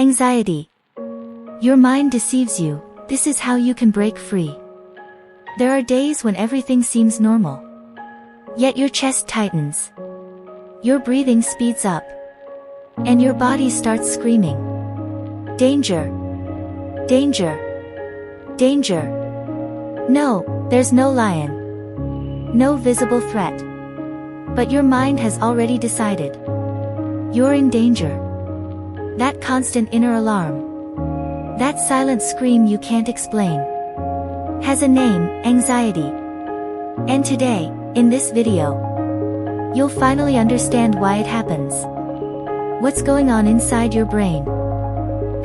Anxiety. Your mind deceives you. This is how you can break free. There are days when everything seems normal. Yet your chest tightens. Your breathing speeds up. And your body starts screaming. Danger. Danger. Danger. No, there's no lion. No visible threat. But your mind has already decided. You're in danger. That constant inner alarm. That silent scream you can't explain. Has a name, anxiety. And today, in this video, you'll finally understand why it happens. What's going on inside your brain.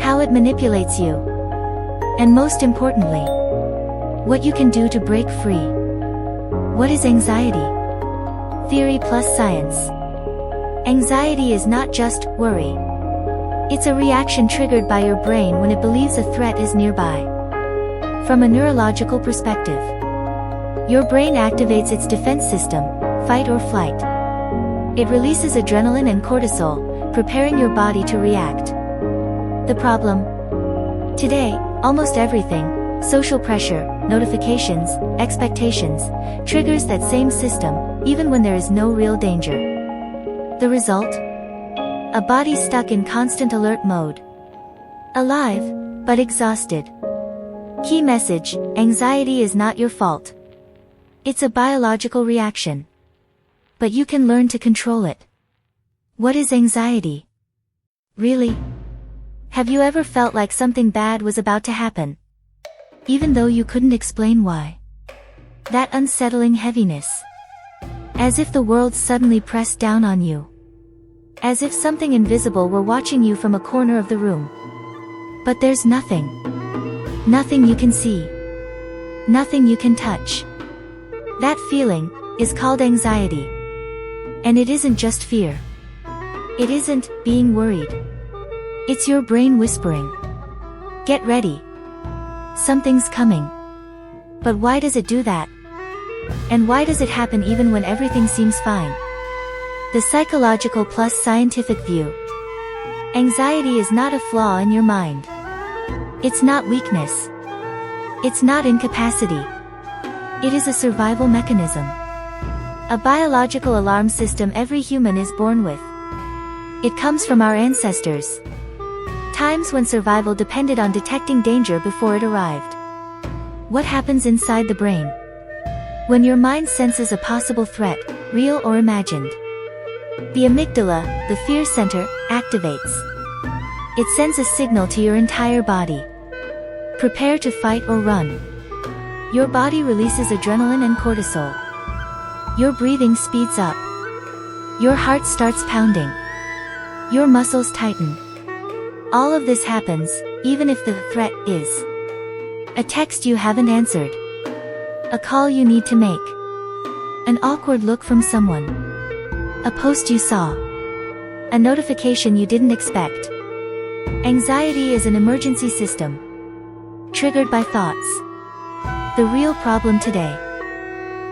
How it manipulates you. And most importantly, what you can do to break free. What is anxiety? Theory plus science. Anxiety is not just worry. It's a reaction triggered by your brain when it believes a threat is nearby. From a neurological perspective, your brain activates its defense system, fight or flight. It releases adrenaline and cortisol, preparing your body to react. The problem? Today, almost everything, social pressure, notifications, expectations, triggers that same system, even when there is no real danger. The result? A body stuck in constant alert mode. Alive, but exhausted. Key message: anxiety is not your fault. It's a biological reaction. But you can learn to control it. What is anxiety? Really? Have you ever felt like something bad was about to happen, even though you couldn't explain why? That unsettling heaviness. As if the world suddenly pressed down on you. As if something invisible were watching you from a corner of the room. But there's nothing. Nothing you can see. Nothing you can touch. That feeling is called anxiety. And it isn't just fear. It isn't being worried. It's your brain whispering. Get ready. Something's coming. But why does it do that? And why does it happen even when everything seems fine? The psychological plus scientific view. Anxiety is not a flaw in your mind. It's not weakness. It's not incapacity. It is a survival mechanism. A biological alarm system every human is born with. It comes from our ancestors. Times when survival depended on detecting danger before it arrived. What happens inside the brain? When your mind senses a possible threat, real or imagined. The amygdala, the fear center, activates. It sends a signal to your entire body. Prepare to fight or run. Your body releases adrenaline and cortisol. Your breathing speeds up. Your heart starts pounding. Your muscles tighten. All of this happens, even if the threat is a text you haven't answered. A call you need to make. An awkward look from someone. A post you saw. A notification you didn't expect. Anxiety is an emergency system. Triggered by thoughts. The real problem today.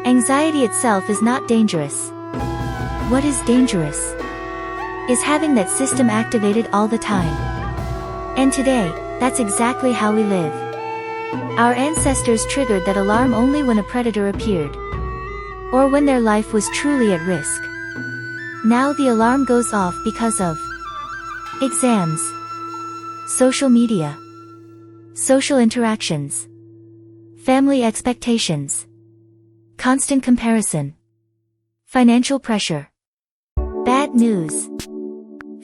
Anxiety itself is not dangerous. What is dangerous? Is having that system activated all the time. And today, that's exactly how we live. Our ancestors triggered that alarm only when a predator appeared. Or when their life was truly at risk. Now the alarm goes off because of exams, social media, social interactions, family expectations, constant comparison, financial pressure, bad news,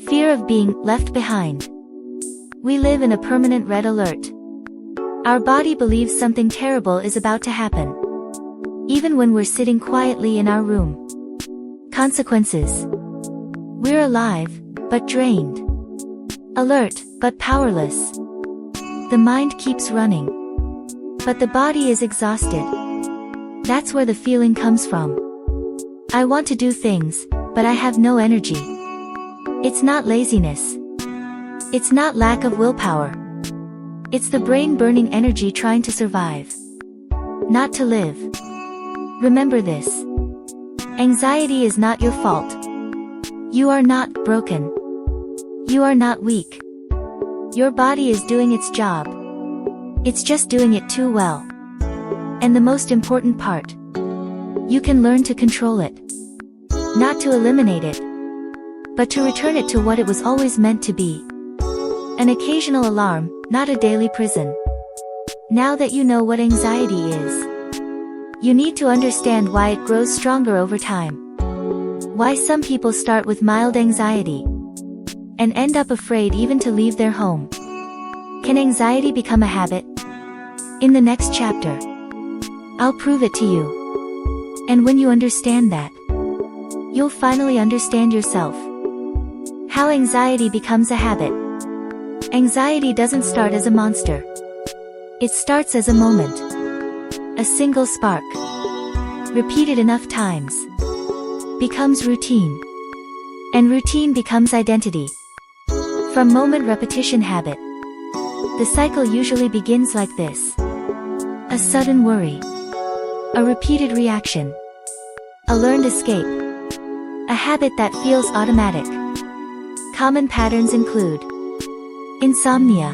fear of being left behind. We live in a permanent red alert. Our body believes something terrible is about to happen. Even when we're sitting quietly in our room. Consequences. We're alive, but drained. Alert, but powerless. The mind keeps running. But the body is exhausted. That's where the feeling comes from. I want to do things, but I have no energy. It's not laziness. It's not lack of willpower. It's the brain burning energy trying to survive. Not to live. Remember this. Anxiety is not your fault. You are not broken. You are not weak. Your body is doing its job. It's just doing it too well. And the most important part, you can learn to control it. Not to eliminate it, but to return it to what it was always meant to be. An occasional alarm, not a daily prison. Now that you know what anxiety is, you need to understand why it grows stronger over time. Why some people start with mild anxiety and end up afraid even to leave their home. Can anxiety become a habit? In the next chapter, I'll prove it to you. And when you understand that, you'll finally understand yourself. How anxiety becomes a habit. Anxiety doesn't start as a monster. It starts as a moment. A single spark. Repeated enough times. Becomes routine. And routine becomes identity. From moment repetition habit. The cycle usually begins like this. A sudden worry. A repeated reaction. A learned escape. A habit that feels automatic. Common patterns include insomnia,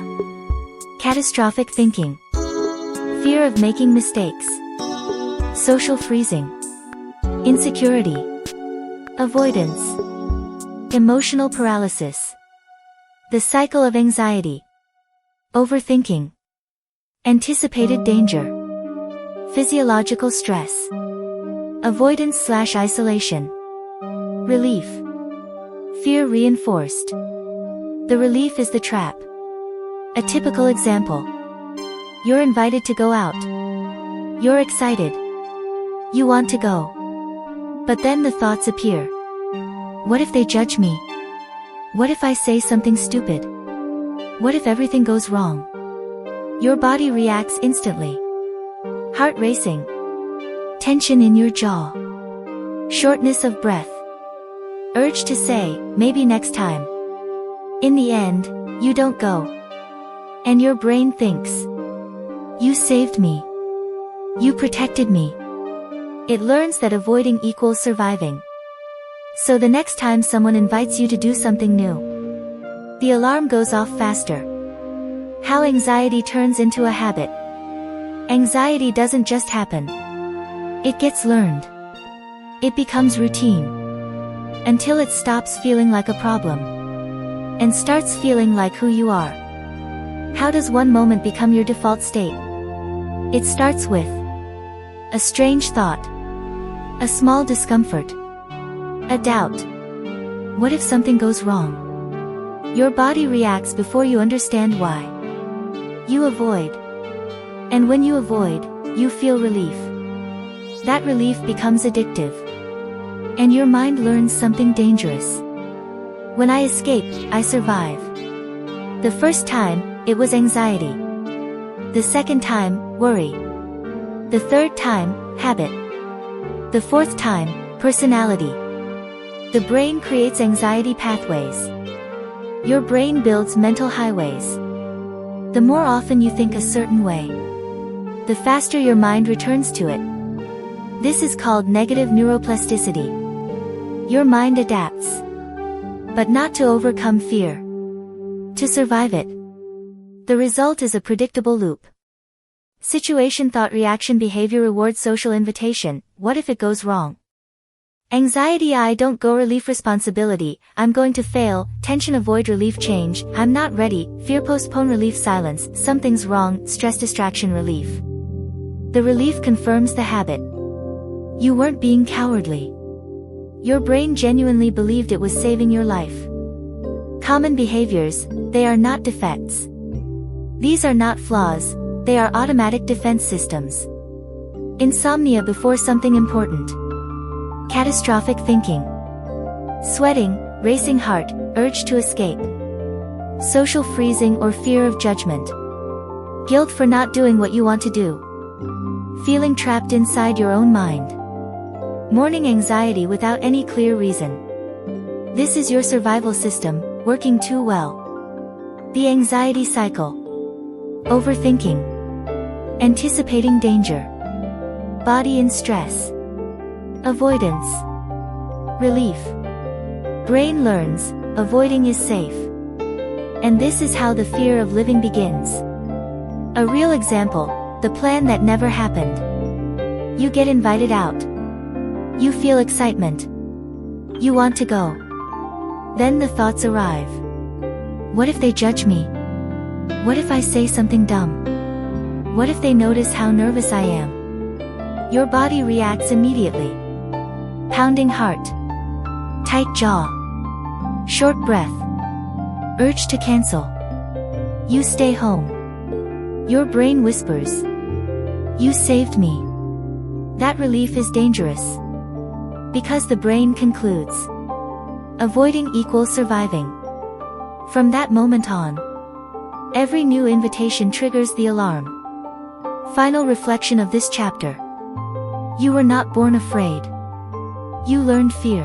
catastrophic thinking, fear of making mistakes, social freezing, insecurity, avoidance, emotional paralysis, the cycle of anxiety, overthinking, anticipated danger, physiological stress, avoidance/isolation, relief, fear reinforced. The relief is the trap. A typical example. You're invited to go out. You're excited. You want to go. But then the thoughts appear. What if they judge me? What if I say something stupid? What if everything goes wrong? Your body reacts instantly. Heart racing. Tension in your jaw. Shortness of breath. Urge to say, maybe next time. In the end, you don't go. And your brain thinks, you saved me. You protected me. It learns that avoiding equals surviving. So the next time someone invites you to do something new, the alarm goes off faster. How anxiety turns into a habit. Anxiety doesn't just happen. It gets learned. It becomes routine. Until it stops feeling like a problem. And starts feeling like who you are. How does one moment become your default state? It starts with a strange thought. A small discomfort. A doubt. What if something goes wrong? Your body reacts before you understand why. You avoid. And when you avoid, you feel relief. That relief becomes addictive. And your mind learns something dangerous. When I escape, I survive. The first time, it was anxiety. The second time, worry. The third time, habit. The fourth time, personality. The brain creates anxiety pathways. Your brain builds mental highways. The more often you think a certain way, the faster your mind returns to it. This is called negative neuroplasticity. Your mind adapts. But not to overcome fear. To survive it. The result is a predictable loop. Situation thought reaction behavior reward social invitation. What if it goes wrong? Anxiety I don't go relief responsibility, I'm going to fail, tension avoid relief change, I'm not ready, fear postpone relief silence, something's wrong, stress distraction relief. The relief confirms the habit. You weren't being cowardly. Your brain genuinely believed it was saving your life. Common behaviors, they are not defects. These are not flaws, they are automatic defense systems. Insomnia before something important. Catastrophic thinking. Sweating, racing heart, urge to escape. Social freezing or fear of judgment. Guilt for not doing what you want to do. Feeling trapped inside your own mind. Morning anxiety without any clear reason. This is your survival system, working too well. The anxiety cycle. Overthinking. Anticipating danger. Body in stress. Avoidance. Relief. Brain learns, avoiding is safe. And this is how the fear of living begins. A real example, the plan that never happened. You get invited out. You feel excitement. You want to go. Then the thoughts arrive. What if they judge me? What if I say something dumb? What if they notice how nervous I am? Your body reacts immediately. Pounding heart. Tight jaw. Short breath. Urge to cancel. You stay home. Your brain whispers. You saved me. That relief is dangerous. Because the brain concludes. Avoiding equals surviving. From that moment on, every new invitation triggers the alarm. Final reflection of this chapter. You were not born afraid. You learned fear.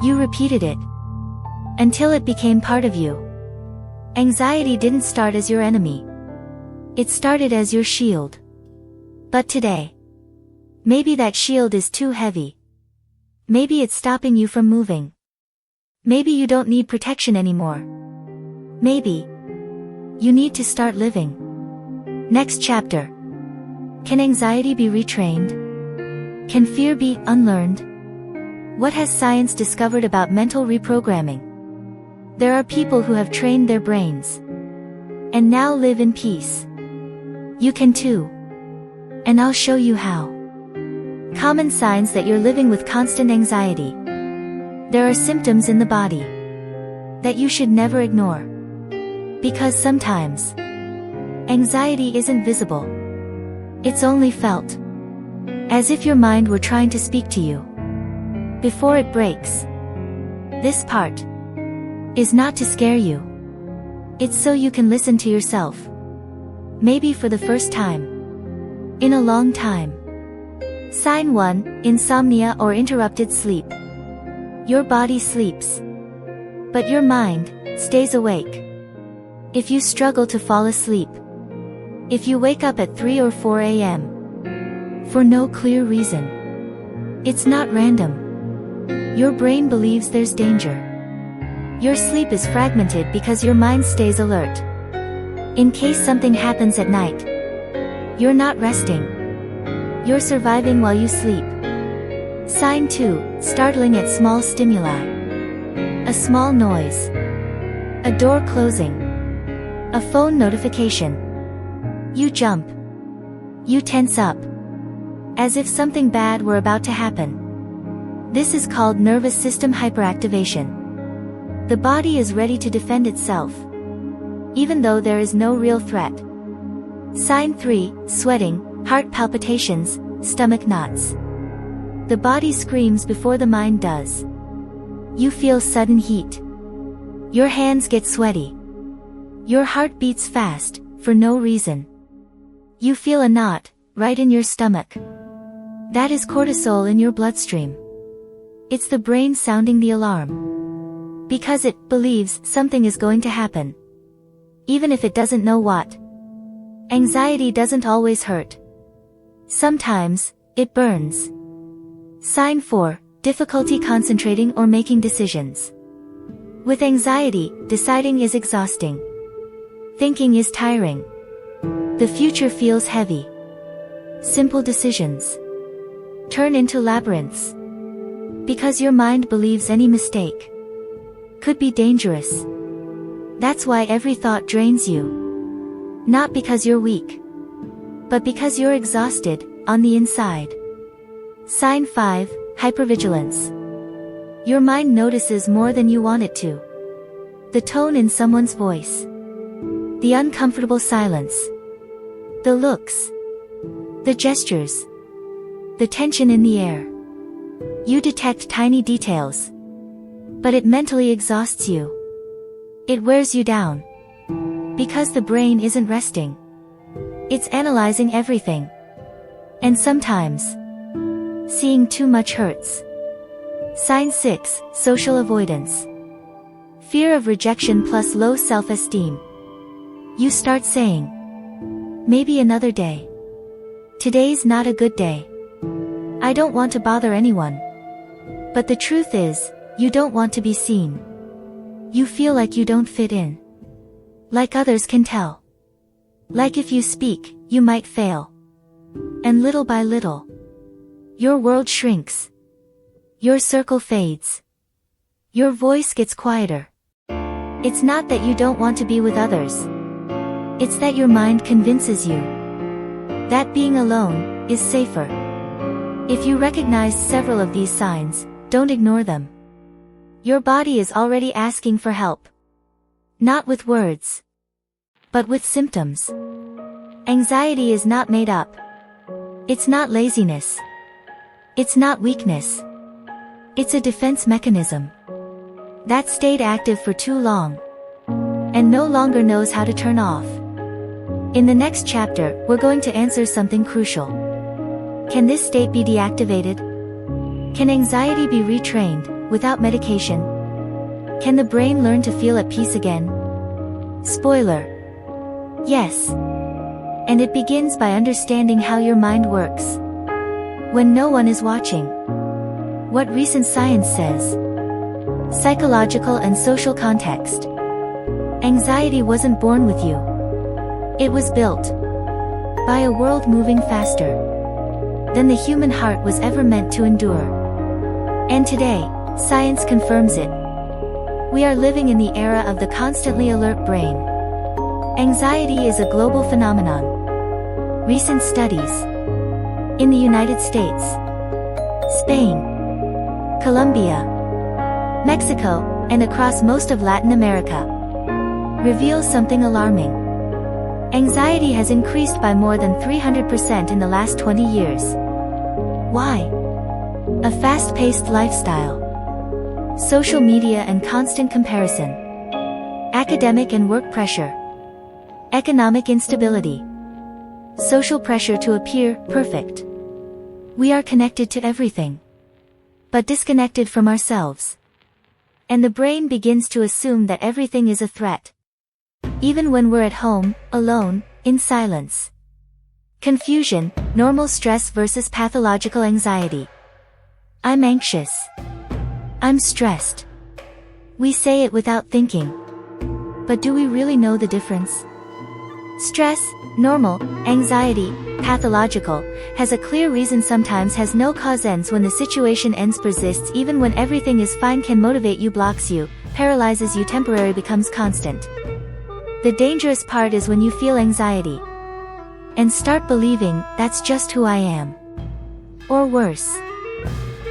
You repeated it. Until it became part of you. Anxiety didn't start as your enemy. It started as your shield. But today, maybe that shield is too heavy. Maybe it's stopping you from moving. Maybe you don't need protection anymore. Maybe you need to start living. Next chapter. Can anxiety be retrained? Can fear be unlearned? What has science discovered about mental reprogramming? There are people who have trained their brains and now live in peace. You can too. And I'll show you how. Common signs that you're living with constant anxiety. There are symptoms in the body that you should never ignore. Because sometimes, anxiety isn't visible. It's only felt. As if your mind were trying to speak to you before it breaks. This part is not to scare you. It's so you can listen to yourself. Maybe for the first time in a long time. Sign 1, insomnia or interrupted sleep. Your body sleeps, but your mind stays awake. If you struggle to fall asleep, if you wake up at 3 or 4 a.m. for no clear reason, it's not random. Your brain believes there's danger. Your sleep is fragmented because your mind stays alert. In case something happens at night, you're not resting. You're surviving while you sleep. Sign 2, startling at small stimuli. A small noise. A door closing. A phone notification. You jump. You tense up. As if something bad were about to happen. This is called nervous system hyperactivation. The body is ready to defend itself, even though there is no real threat. Sign 3, sweating, heart palpitations, stomach knots. The body screams before the mind does. You feel sudden heat. Your hands get sweaty. Your heart beats fast, for no reason. You feel a knot, right in your stomach. That is cortisol in your bloodstream. It's the brain sounding the alarm. Because it believes something is going to happen. Even if it doesn't know what. Anxiety doesn't always hurt. Sometimes, it burns. Sign 4, difficulty concentrating or making decisions. With anxiety, deciding is exhausting. Thinking is tiring. The future feels heavy. Simple decisions turn into labyrinths. Because your mind believes any mistake could be dangerous. That's why every thought drains you. Not because you're weak, but because you're exhausted, on the inside. Sign 5, hypervigilance. Your mind notices more than you want it to. The tone in someone's voice. The uncomfortable silence. The looks. The gestures. The tension in the air. You detect tiny details. But it mentally exhausts you. It wears you down. Because the brain isn't resting. It's analyzing everything. And sometimes, seeing too much hurts. Sign 6, social avoidance. Fear of rejection plus low self-esteem. You start saying, maybe another day. Today's not a good day. I don't want to bother anyone. But the truth is, you don't want to be seen. You feel like you don't fit in. Like others can tell. Like if you speak, you might fail. And little by little, your world shrinks. Your circle fades. Your voice gets quieter. It's not that you don't want to be with others. It's that your mind convinces you that being alone is safer. If you recognize several of these signs, don't ignore them. Your body is already asking for help. Not with words, but with symptoms. Anxiety is not made up. It's not laziness. It's not weakness. It's a defense mechanism that stayed active for too long and no longer knows how to turn off. In the next chapter, we're going to answer something crucial. Can this state be deactivated? Can anxiety be retrained without medication? Can the brain learn to feel at peace again? Spoiler: yes. And it begins by understanding how your mind works when no one is watching. What recent science says. Psychological and social context. Anxiety wasn't born with you. It was built by a world moving faster than the human heart was ever meant to endure. And today, science confirms it. We are living in the era of the constantly alert brain. Anxiety is a global phenomenon. Recent studies in the United States, Spain, Colombia, Mexico, and across most of Latin America reveal something alarming. Anxiety has increased by more than 300% in the last 20 years. Why? A fast-paced lifestyle, social media and constant comparison, academic and work pressure, economic instability, social pressure to appear perfect. We are connected to everything, but disconnected from ourselves. And the brain begins to assume that everything is a threat. Even when we're at home, alone, in silence. Confusion, normal stress versus pathological anxiety. I'm anxious. I'm stressed. We say it without thinking. But do we really know the difference? Stress, normal; anxiety, pathological, has a clear reason, sometimes has no cause. Ends when the situation ends, persists even when everything is fine, can motivate you, blocks you, paralyzes you, temporary becomes constant. The dangerous part is when you feel anxiety and start believing, that's just who I am. Or worse,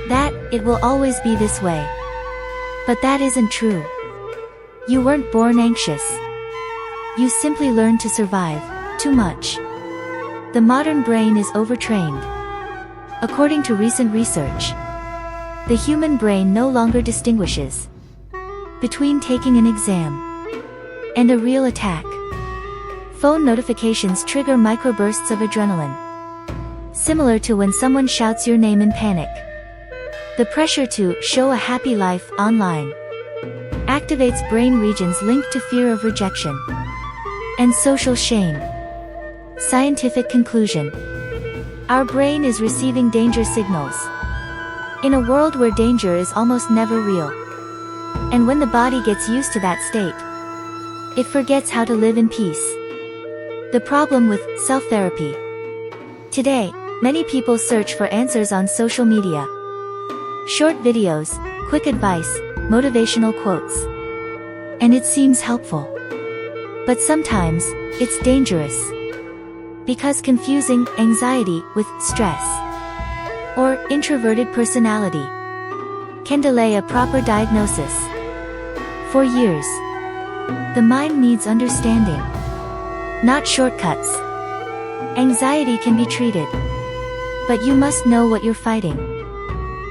that it will always be this way. But that isn't true. You weren't born anxious. You simply learned to survive too much. The modern brain is overtrained. According to recent research, the human brain no longer distinguishes between taking an exam and a real attack. Phone notifications trigger microbursts of adrenaline, similar to when someone shouts your name in panic. The pressure to show a happy life online activates brain regions linked to fear of rejection and social shame. Scientific conclusion: our brain is receiving danger signals in a world where danger is almost never real. And when the body gets used to that state, it forgets how to live in peace. The problem with self-therapy. Today, many people search for answers on social media. Short videos, quick advice, motivational quotes. And it seems helpful. But sometimes, it's dangerous. Because confusing anxiety with stress or introverted personality can delay a proper diagnosis. For years, the mind needs understanding, not shortcuts. Anxiety can be treated, but you must know what you're fighting.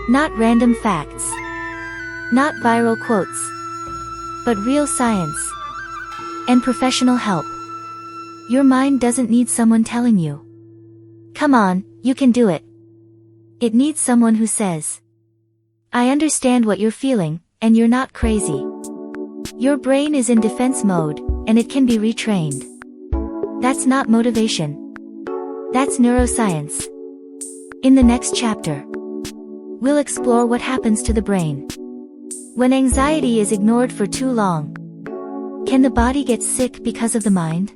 Not random facts, not viral quotes, but real science and professional help. Your mind doesn't need someone telling you, "Come on, you can do it." It needs someone who says, "I understand what you're feeling, and you're not crazy." Your brain is in defense mode, and it can be retrained. That's not motivation. That's neuroscience. In the next chapter, we'll explore what happens to the brain when anxiety is ignored for too long. Can the body get sick because of the mind?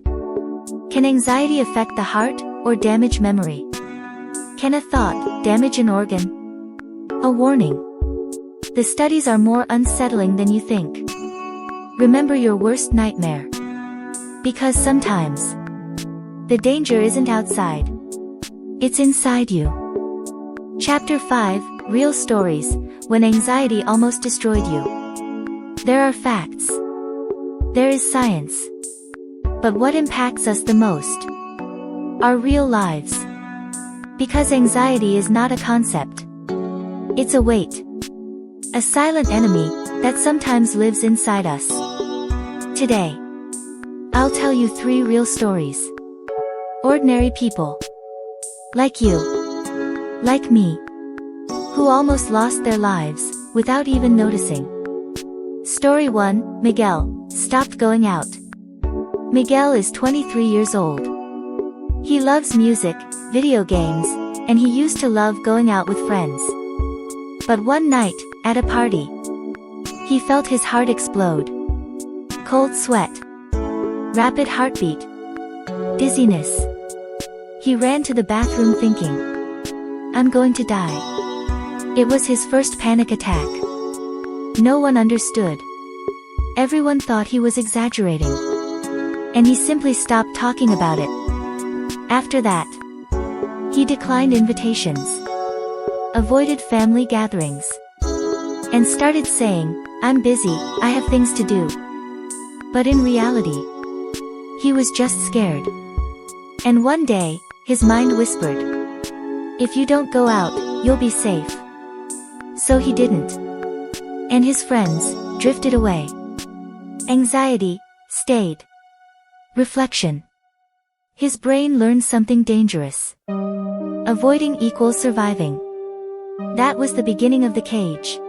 Can anxiety affect the heart, or damage memory? Can a thought damage an organ? A warning. The studies are more unsettling than you think. Remember your worst nightmare. Because sometimes, the danger isn't outside. It's inside you. Chapter 5, Real Stories, When Anxiety Almost Destroyed You. There are facts. There is science. But what impacts us the most? Our real lives. Because anxiety is not a concept. It's a weight. A silent enemy that sometimes lives inside us. Today, I'll tell you 3 real stories. Ordinary people. Like you. Like me. Who almost lost their lives, without even noticing. Story 1, Miguel, stopped going out. Miguel is 23 years old. He loves music, video games, and he used to love going out with friends. But one night, at a party, he felt his heart explode. Cold sweat. Rapid heartbeat. Dizziness. He ran to the bathroom thinking, I'm going to die. It was his first panic attack. No one understood. Everyone thought he was exaggerating. And he simply stopped talking about it. After that, he declined invitations, avoided family gatherings, and started saying, I'm busy, I have things to do. But in reality, he was just scared. And one day, his mind whispered, if you don't go out, you'll be safe. So he didn't. And his friends drifted away. Anxiety stayed. Reflection. His brain learned something dangerous. Avoiding equals surviving. That was the beginning of the cage.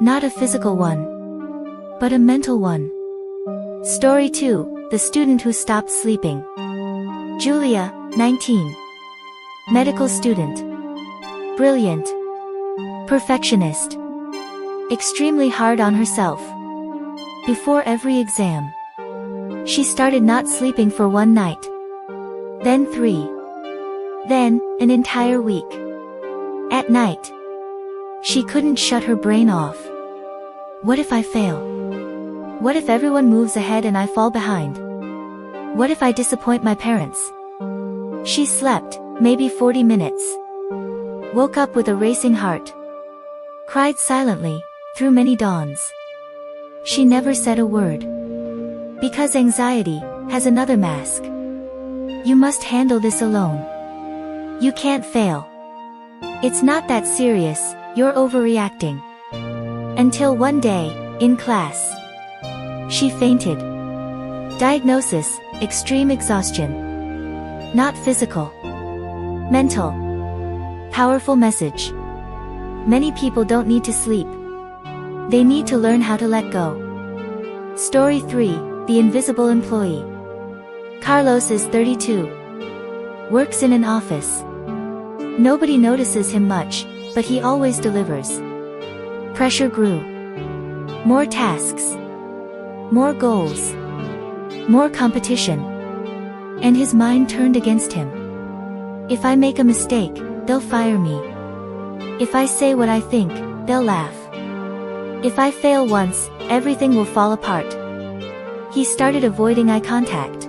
Not a physical one, but a mental one. Story 2, The Student Who Stopped Sleeping. Julia, 19. Medical student. Brilliant. Perfectionist. Extremely hard on herself. Before every exam, she started not sleeping for one night. Then 3. Then, an entire week. At night, she couldn't shut her brain off. What if I fail? What if everyone moves ahead and I fall behind? What if I disappoint my parents? She slept, maybe 40 minutes. Woke up with a racing heart. Cried silently, through many dawns. She never said a word. Because anxiety has another mask. You must handle this alone. You can't fail. It's not that serious, you're overreacting. Until one day, in class, she fainted. Diagnosis, extreme exhaustion. Not physical. Mental. Powerful message. Many people don't need to sleep. They need to learn how to let go. Story 3, The Invisible Employee. Carlos is 32. Works in an office. Nobody notices him much, but he always delivers. Pressure grew. More tasks. More goals. More competition. And his mind turned against him. If I make a mistake, they'll fire me. If I say what I think, they'll laugh. If I fail once, everything will fall apart. He started avoiding eye contact.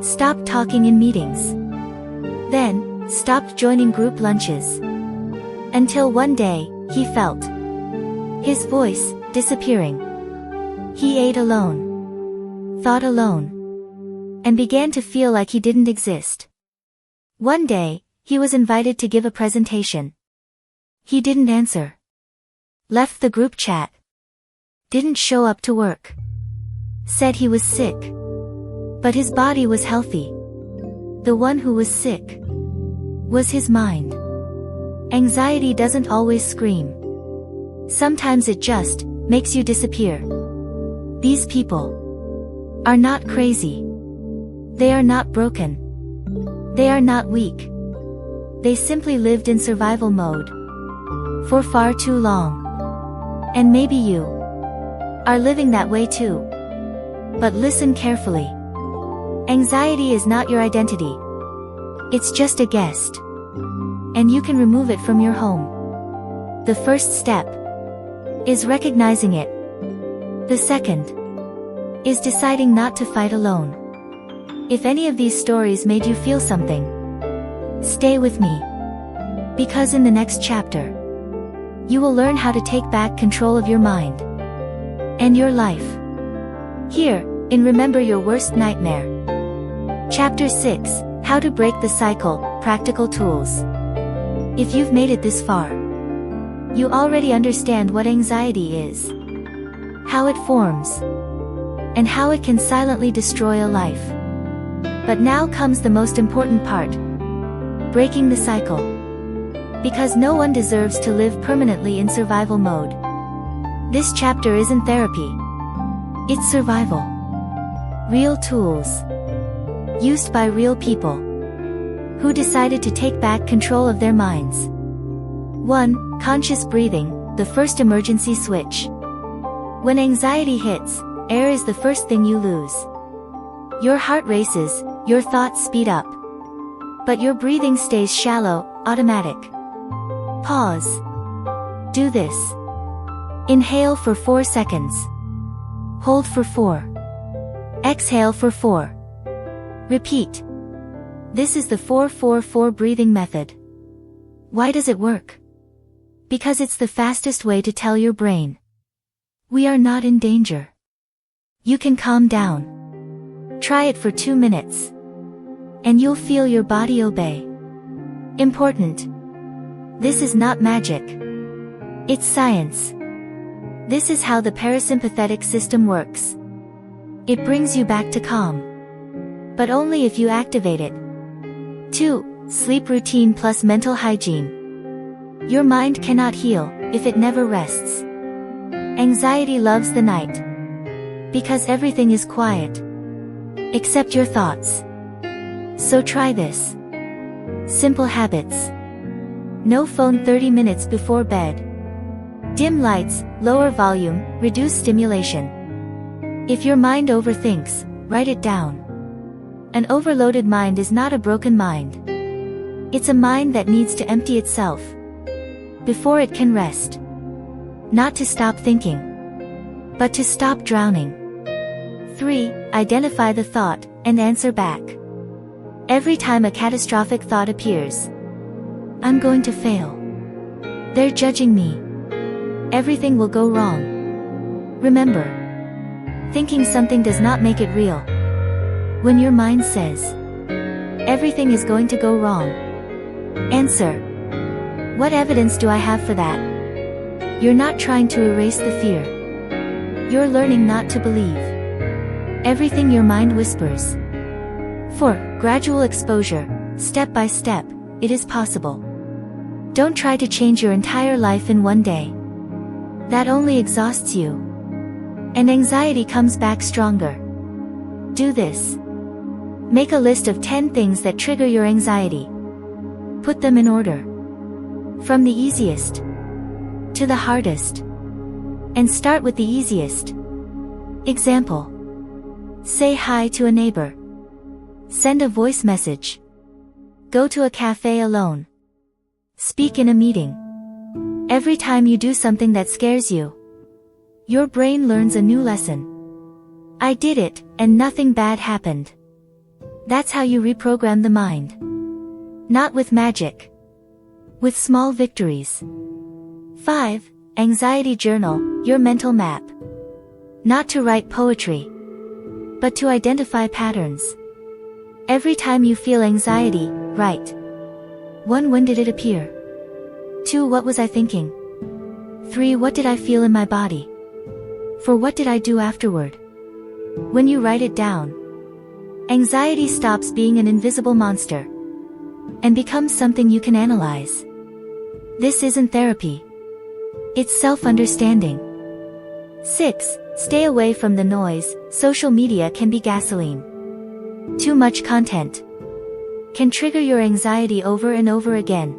Stopped talking in meetings. Then, stopped joining group lunches. Until one day, he felt his voice disappearing. He ate alone. Thought alone. And began to feel like he didn't exist. One day, he was invited to give a presentation. He didn't answer. Left the group chat. Didn't show up to work. Said he was sick. But his body was healthy. The one who was sick was his mind. Anxiety doesn't always scream. Sometimes it just makes you disappear. These people are not crazy. They are not broken. They are not weak. They simply lived in survival mode for far too long. And maybe you are living that way too. But listen carefully. Anxiety is not your identity. It's just a guest. And you can remove it from your home. The first step is recognizing it. The second is deciding not to fight alone. If any of these stories made you feel something, stay with me. Because in the next chapter, you will learn how to take back control of your mind and your life. Here, in Remember Your Worst Nightmare. Chapter 6, How to Break the Cycle, Practical Tools. If you've made it this far, you already understand what anxiety is, how it forms, and how it can silently destroy a life. But now comes the most important part. Breaking the cycle. Because no one deserves to live permanently in survival mode. This chapter isn't therapy. It's survival. Real tools. Used by real people who decided to take back control of their minds. 1. Conscious breathing, the first emergency switch. When anxiety hits, air is the first thing you lose. Your heart races, your thoughts speed up. But your breathing stays shallow, automatic. Pause. Do this. Inhale for 4 seconds. Hold for 4. Exhale for 4. Repeat. This is the 4-4-4 breathing method. Why does it work? Because it's the fastest way to tell your brain, we are not in danger. You can calm down. Try it for 2 minutes. And you'll feel your body obey. Important. This is not magic. It's science. This is how the parasympathetic system works. It brings you back to calm. But only if you activate it. 2. Sleep routine plus mental hygiene. Your mind cannot heal if it never rests. Anxiety loves the night. Because everything is quiet. Except your thoughts. So try this. Simple habits. No phone 30 minutes before bed. Dim lights, lower volume, reduce stimulation. If your mind overthinks, write it down. An overloaded mind is not a broken mind. It's a mind that needs to empty itself before it can rest. Not to stop thinking, but to stop drowning. 3. Identify the thought, and answer back. Every time a catastrophic thought appears, I'm going to fail. They're judging me. Everything will go wrong. Remember, thinking something does not make it real. When your mind says, everything is going to go wrong, answer, what evidence do I have for that? You're not trying to erase the fear. You're learning not to believe everything your mind whispers. 4. Gradual exposure, step by step, it is possible. Don't try to change your entire life in one day. That only exhausts you. And anxiety comes back stronger. Do this. Make a list of 10 things that trigger your anxiety. Put them in order. From the easiest to the hardest. And start with the easiest. Example. Say hi to a neighbor. Send a voice message. Go to a cafe alone. Speak in a meeting. Every time you do something that scares you, your brain learns a new lesson. I did it, and nothing bad happened. That's how you reprogram the mind. Not with magic. With small victories. 5. Anxiety journal, your mental map. Not to write poetry, but to identify patterns. Every time you feel anxiety, write. 1. When did it appear? 2. What was I thinking? 3. What did I feel in my body? 4. What did I do afterward? When you write it down, anxiety stops being an invisible monster and becomes something you can analyze. This isn't therapy. It's self-understanding. 6. Stay away from the noise. Social media can be gasoline. Too much content can trigger your anxiety over and over again.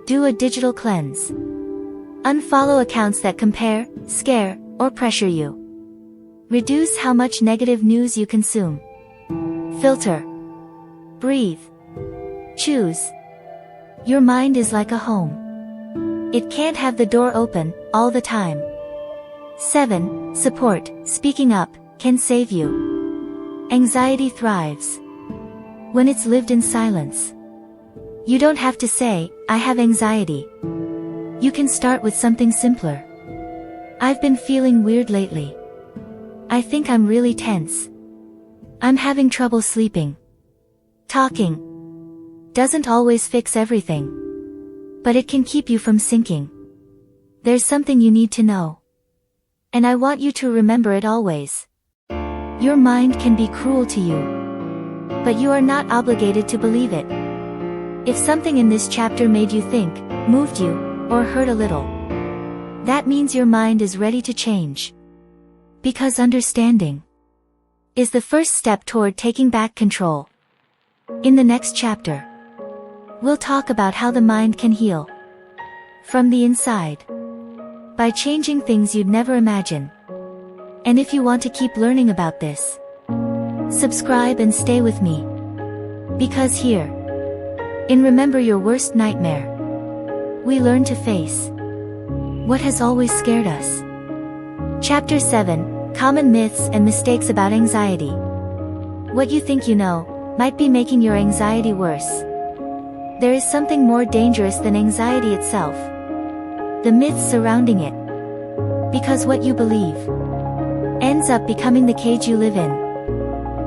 Do a digital cleanse. Unfollow accounts that compare, scare, or pressure you. Reduce how much negative news you consume. Filter. Breathe. Choose. Your mind is like a home. It can't have the door open all the time. 7. Support. Speaking up can save you. Anxiety thrives when it's lived in silence. You don't have to say, "I have anxiety." You can start with something simpler. "I've been feeling weird lately. I think I'm really tense. I'm having trouble sleeping." Talking doesn't always fix everything, but it can keep you from sinking. There's something you need to know, and I want you to remember it always. Your mind can be cruel to you, but you are not obligated to believe it. If something in this chapter made you think, moved you, or hurt a little, that means your mind is ready to change. Because understanding is the first step toward taking back control. In the next chapter, we'll talk about how the mind can heal from the inside by changing things you'd never imagine. And if you want to keep learning about this, subscribe and stay with me. Because here, in Remember Your Worst Nightmare, we learn to face what has always scared us. Chapter 7, Common Myths and Mistakes About Anxiety. What you think you know might be making your anxiety worse. There is something more dangerous than anxiety itself: the myths surrounding it. Because what you believe ends up becoming the cage you live in.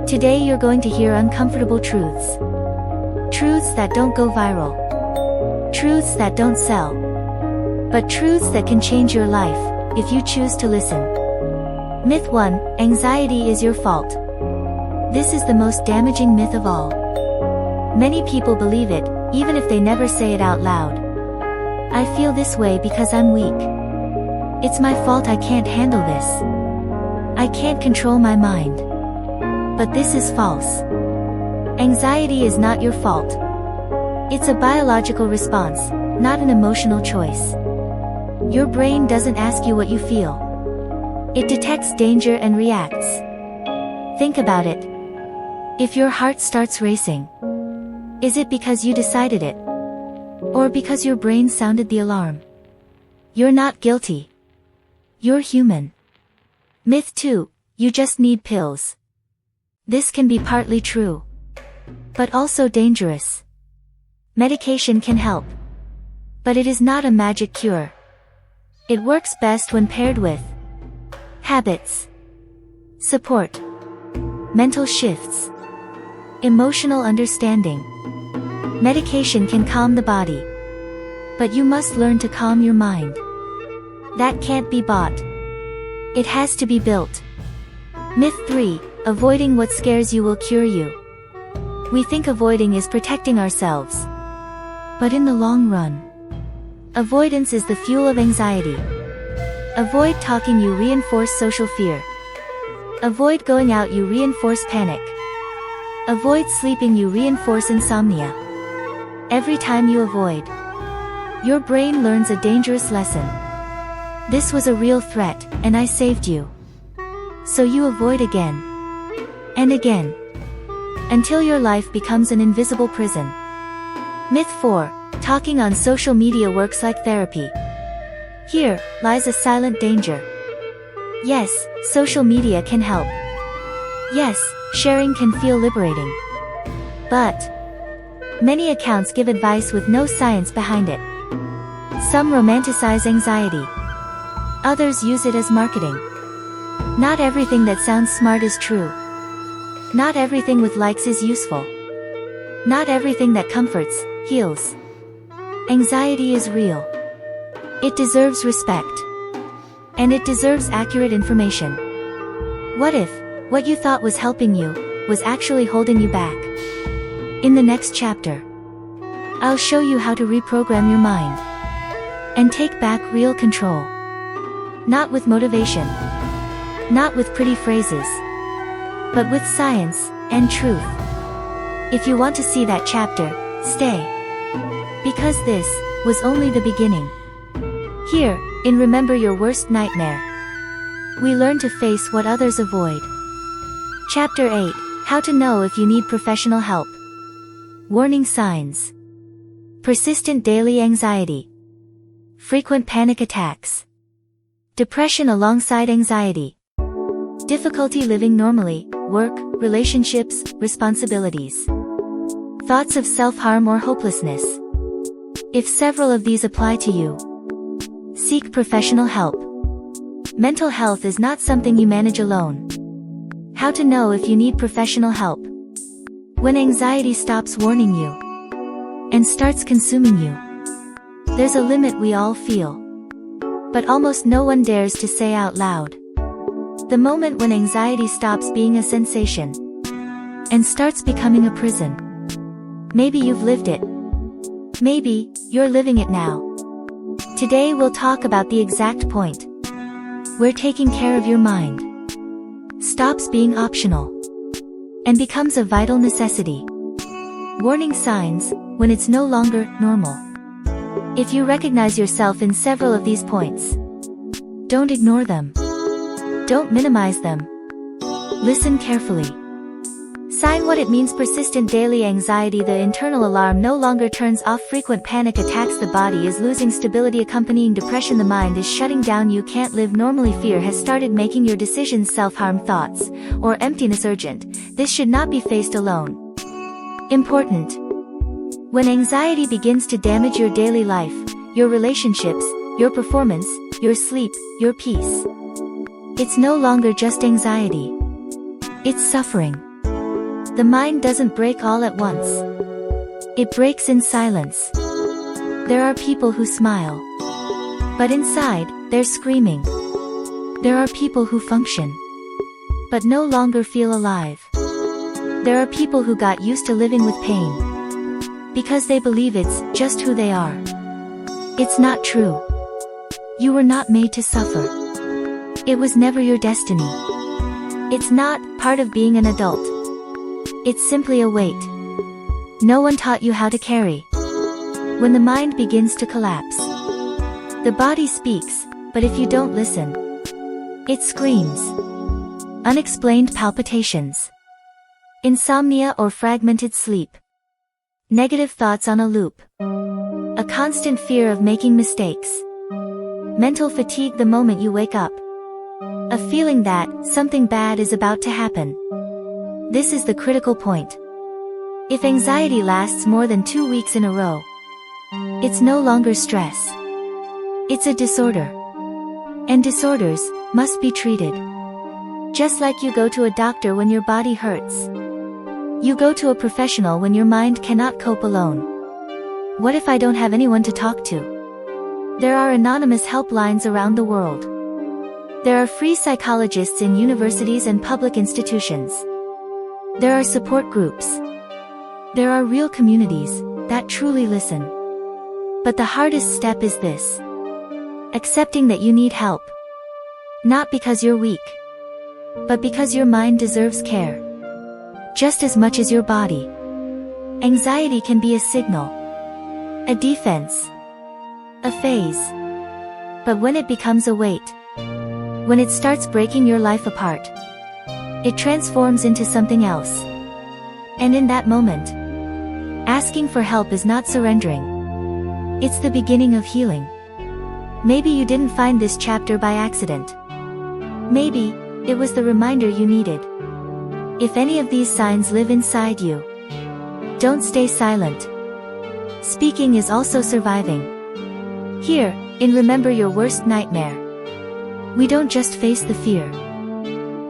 Today you're going to hear uncomfortable truths. Truths that don't go viral. Truths that don't sell. But truths that can change your life, if you choose to listen. Myth 1, Anxiety is your fault. This is the most damaging myth of all. Many people believe it, even if they never say it out loud. "I feel this way because I'm weak. It's my fault, I can't handle this. I can't control my mind." But this is false. Anxiety is not your fault. It's a biological response, not an emotional choice. Your brain doesn't ask you what you feel. It detects danger and reacts. Think about it. If your heart starts racing, is it because you decided it? Or because your brain sounded the alarm? You're not guilty. You're human. Myth 2, you just need pills. This can be partly true, but also dangerous. Medication can help, but it is not a magic cure. It works best when paired with habits, support, mental shifts, emotional understanding. Medication can calm the body, but you must learn to calm your mind. That can't be bought. It has to be built. Myth 3, avoiding what scares you will cure you. We think avoiding is protecting ourselves, but in the long run, avoidance is the fuel of anxiety. Avoid talking, you reinforce social fear. Avoid going out, you reinforce panic. Avoid sleeping, you reinforce insomnia. Every time you avoid, your brain learns a dangerous lesson. This was a real threat, and I saved you. So you avoid again and again, until your life becomes an invisible prison. Myth 4, talking on social media works like therapy. Here lies a silent danger. Yes, social media can help. Yes, sharing can feel liberating. But many accounts give advice with no science behind it. Some romanticize anxiety. Others use it as marketing. Not everything that sounds smart is true. Not everything with likes is useful. Not everything that comforts heals. Anxiety is real. It deserves respect. And it deserves accurate information. What if what you thought was helping you was actually holding you back? In the next chapter, I'll show you how to reprogram your mind and take back real control. Not with motivation, not with pretty phrases, but with science and truth. If you want to see that chapter, stay. Because this was only the beginning. Here, in Remember Your Worst Nightmare, We learn to face what others avoid. Chapter 8. How to know if you need professional help. Warning signs. Persistent daily anxiety. Frequent panic attacks. Depression alongside anxiety. Difficulty living normally, work, relationships, responsibilities. Thoughts of self-harm or hopelessness. If several of these apply to you, seek professional help. Mental health is not something you manage alone. How to know if you need professional help. When anxiety stops warning you and starts consuming you. There's a limit we all feel, but almost no one dares to say out loud. The moment when anxiety stops being a sensation and starts becoming a prison. Maybe you've lived it. Maybe you're living it now. Today we'll talk about the exact point where taking care of your mind stops being optional and becomes a vital necessity. Warning signs when it's no longer normal. If you recognize yourself in several of these points, don't ignore them. Don't minimize them. Listen carefully. Sign what it means. Persistent daily anxiety. The internal alarm no longer turns off. Frequent panic attacks. The body is losing stability accompanying depression. The mind is shutting down. You can't live normally. Fear has started making your decisions. Self-harm thoughts or emptiness urgent. This should not be faced alone. Important. When anxiety begins to damage your daily life, your relationships, your performance, your sleep, your peace, it's no longer just anxiety. It's suffering. The mind doesn't break all at once. It breaks in silence. There are people who smile, but inside, they're screaming. There are people who function, but no longer feel alive. There are people who got used to living with pain because they believe it's just who they are. It's not true. You were not made to suffer. It was never your destiny. It's not part of being an adult. It's simply a weight no one taught you how to carry. When the mind begins to collapse, the body speaks, but if you don't listen, it screams. Unexplained palpitations. Insomnia or fragmented sleep. Negative thoughts on a loop. A constant fear of making mistakes. Mental fatigue the moment you wake up. A feeling that something bad is about to happen. This is the critical point. If anxiety lasts more than 2 weeks in a row, it's no longer stress. It's a disorder. And disorders must be treated. Just like you go to a doctor when your body hurts. You go to a professional when your mind cannot cope alone. What if I don't have anyone to talk to? There are anonymous helplines around the world. There are free psychologists in universities and public institutions. There are support groups. There are real communities that truly listen. But the hardest step is this. Accepting that you need help. Not because you're weak, but because your mind deserves care. Just as much as your body. Anxiety can be a signal, a defense, a phase. But when it becomes a weight, when it starts breaking your life apart, it transforms into something else. And in that moment, asking for help is not surrendering. It's the beginning of healing. Maybe you didn't find this chapter by accident. Maybe it was the reminder you needed. If any of these signs live inside you, don't stay silent. Speaking is also surviving. Here, in Remember Your Worst Nightmare, we don't just face the fear.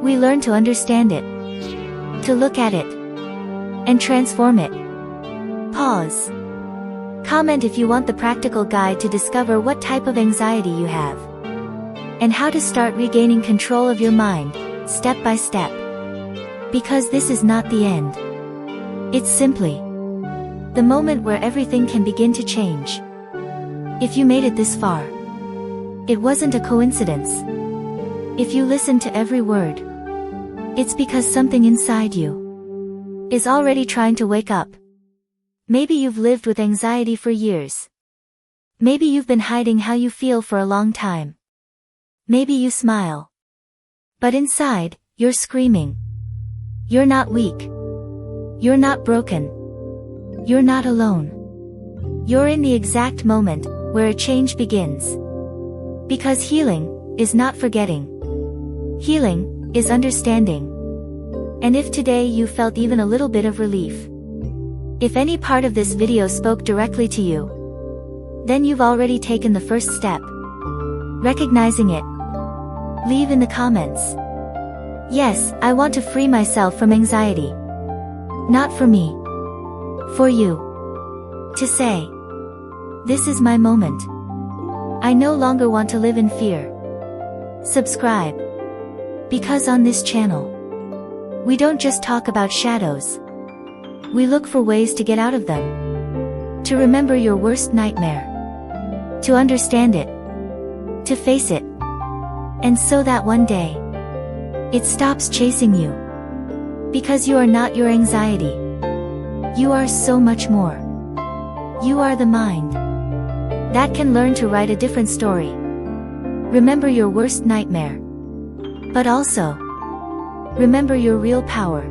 We learn to understand it, to look at it, and transform it. Pause. Comment if you want the practical guide to discover what type of anxiety you have, and how to start regaining control of your mind, step by step. Because this is not the end. It's simply the moment where everything can begin to change. If you made it this far, it wasn't a coincidence. If you listened to every word, it's because something inside you is already trying to wake up. Maybe you've lived with anxiety for years. Maybe you've been hiding how you feel for a long time. Maybe you smile But inside, you're screaming. You're not weak. You're not broken. You're not alone. You're in the exact moment where a change begins. Because healing is not forgetting. Healing is understanding. And if today you felt even a little bit of relief, if any part of this video spoke directly to you, then you've already taken the first step. Recognizing it. Leave in the comments. Yes, I want to free myself from anxiety. Not for me. For you. To say, this is my moment. I no longer want to live in fear. Subscribe. Because on this channel, we don't just talk about shadows. We look for ways to get out of them. To remember your worst nightmare. To understand it. To face it. And so that one day, it stops chasing you. Because you are not your anxiety. You are so much more. You are the mind that can learn to write a different story. Remember your worst nightmare. But also, remember your real power.